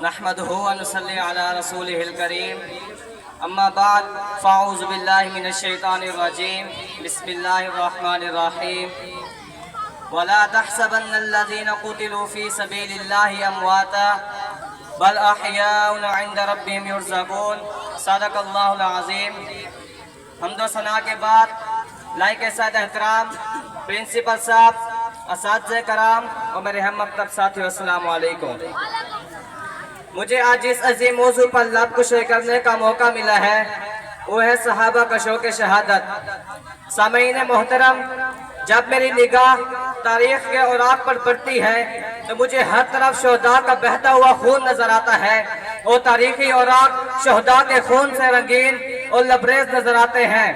نحمده ونصلي على رسوله الكريم اما بعد فاعوذ باللہ من الشیطان الرجیم بسم اللہ الرحمن الرحیم ولا تحسبن الذين قتلوا في سبيل الله امواتا بل احیاء عند ربهم يرزقون صدق اللہ العظیم۔ حمد و ثنا کے بعد لائق صاحب احترام پرنسپل صاحب، اساتذہ کرام اور میرے ہم مکتب ساتھیو، السلام علیکم۔ مجھے آج اس عظیم موضوع پر لب کشائی کرنے کا موقع ملا ہے، وہ ہے صحابہ کا شوق شہادت۔ سامعین محترم، جب میری نگاہ تاریخ کے اوراق پر پڑتی ہے تو مجھے ہر طرف شہداء کا بہتا ہوا خون نظر آتا ہے، اور تاریخی اوراق شہداء کے خون سے رنگین اور لبریز نظر آتے ہیں۔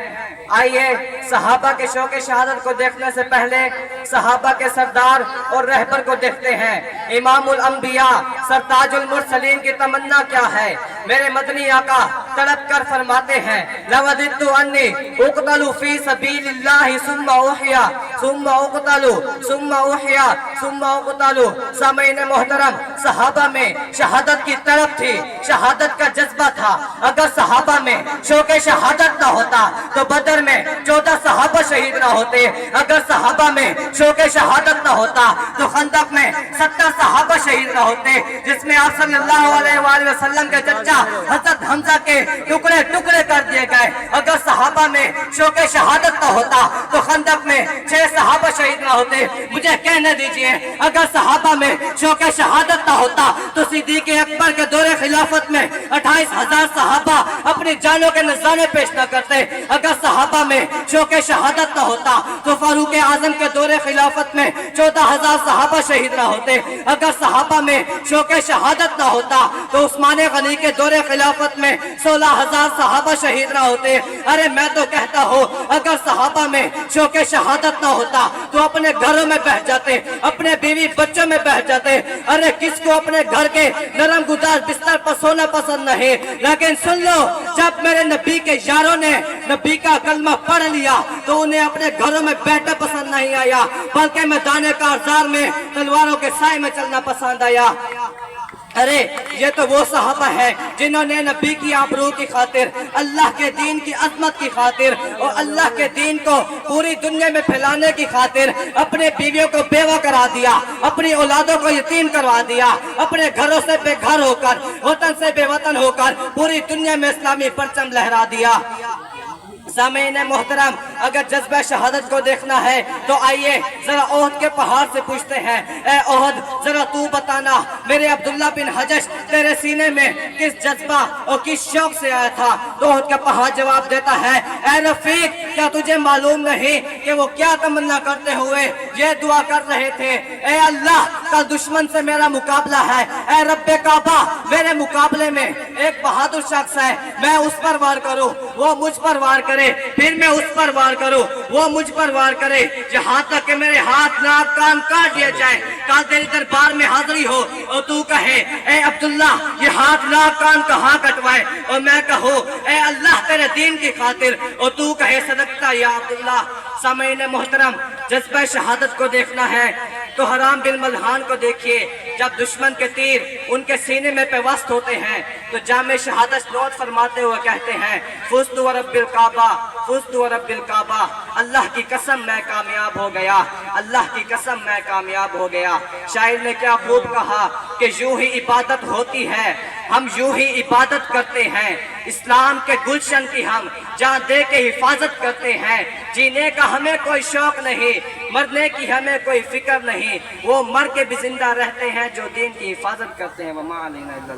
آئیے صحابہ کے شوق شہادت کو دیکھنے سے پہلے صحابہ کے سردار اور رہبر کو دیکھتے ہیں۔ امام الانبیاء سرتاج المرسلین کی تمنا کیا ہے؟ میرے مدنی آقا تڑپ کر فرماتے ہیں لَوَدِدْتُ أَنِّي أُقْتَلُ فِي سَبِيلِ اللَّهِ ثُمَّ أُحْيَا ثُمَّ أُقْتَلُ ثُمَّ أُحْيَا ثُمَّ أُقْتَلُ۔ سامعین محترم، صحابہ میں شہادت کی طلب تھی، شہادت کا جذبہ تھا۔ اگر صحابہ میں شوق شہادت نہ ہوتا تو بدر میں 14 صحابہ شہید نہ ہوتے، اگر صحابہ میں شوق شہادت نہ ہوتا تو خندق میں 70 صحابہ شہید نہ ہوتے، جس میں آپ صلی اللہ علیہ وآلہ وسلم کے چچا حضرت حمزہ کے ٹکڑے ٹکڑے کر دیے گئے۔ اگر صحابہ میں شوق شہادت نہ ہوتا تو خندق میں 6 صحابہ شہید نہ ہوتے۔ مجھے کہنے دیجئے، اگر صحابہ میں شوق شہادت نہ ہوتا تو صدیق اکبر کے دور خلافت میں 28,000 صحابہ اپنی جانوں کے نذرانے پیش نہ کرتے۔ اگر صحابہ میں شوق شہادت نہ ہوتا تو فاروق اعظم کے دور خلافت میں 14,000 صحابہ شہید نہ ہوتے۔ اگر صحابہ میں شوق شہادت نہ ہوتا تو عثمان غنی کے دور خلافت میں 16,000 صحابہ شہید نہ ہوتے۔ ارے میں تو کہتا ہوں، اگر صحابہ میں شوق شہادت نہ ہوتا تو اپنے گھروں میں بیٹھ جاتے، اپنے بیوی بچوں میں بیٹھ جاتے۔ ارے کس کو اپنے گھر کے نرم گداز بستر پر سونا پسند نہیں؟ لیکن سن لو، جب میرے نبی کے یاروں نے نبی کا کلمہ پڑھ لیا تو انہیں اپنے گھروں میں بیٹھنا پسند نہیں آیا، بلکہ میدان کارزار میں تلواروں کے سائے میں چلنا پسند آیا۔ ارے یہ تو وہ صحابہ ہیں جنہوں نے نبی کی آبرو کی خاطر، اللہ کے دین کی عظمت کی خاطر اور اللہ کے دین کو پوری دنیا میں پھیلانے کی خاطر اپنے بیویوں کو بیوہ کرا دیا، اپنی اولادوں کو یتیم کروا دیا، اپنے گھروں سے بے گھر ہو کر، وطن سے بے وطن ہو کر پوری دنیا میں اسلامی پرچم لہرا دیا۔ سامعین محترم، اگر جذبہ شہادت کو دیکھنا ہے تو آئیے ذرا احد کے پہاڑ سے پوچھتے ہیں، اے احد ذرا تو بتانا میرے عبداللہ بن حجش تیرے سینے میں کس جذبہ اور کس شوق سے آیا تھا؟ تو احد کا پہاڑ جواب دیتا ہے، اے رفیق کیا تجھے معلوم نہیں کہ وہ کیا تمنا کرتے ہوئے یہ دعا کر رہے تھے؟ اے اللہ، کل دشمن سے میرا مقابلہ ہے، اے رب کعبہ میرے مقابلے میں ایک بہادر شخص ہے، میں اس پر وار کروں وہ مجھ پر وار کرے، پھر میں اس پر وار کروں وہ مجھ پر وار کرے، جہاں تک کہ میرے ہاتھ ناک کان کاٹ دیا جائے۔ کل تیری دربار میں حاضری ہو اور تو کہے اے عبداللہ یہ ہاتھ ناک کان کہاں کٹوائے، اور میں کہوں اے اللہ تیرے دین کی خاطر، اور تو کہے صدقتا یا عبداللہ۔ سامعین محترم، جذبہ شہادت کو دیکھنا ہے تو حرام بن ملحان کو دیکھیے، جب دشمن کے تیر ان کے سینے میں پیوست ہوتے ہیں تو جامع شہادت نوٹ فرماتے ہوئے کہتے ہیں فزت ورب الکعبہ فزت ورب الکعبہ، اللہ کی قسم میں کامیاب ہو گیا، اللہ کی قسم میں کامیاب ہو گیا۔ شاعر نے کیا خوب کہا کہ یوں ہی عبادت ہوتی ہے، ہم یوں ہی عبادت کرتے ہیں، اسلام کے گلشن کی ہم جان دے کے حفاظت کرتے ہیں۔ جینے کا ہمیں کوئی شوق نہیں، مرنے کی ہمیں کوئی فکر نہیں، وہ مر کے بھی زندہ رہتے ہیں جو دین کی حفاظت کرتے ہیں۔ وما علینا الا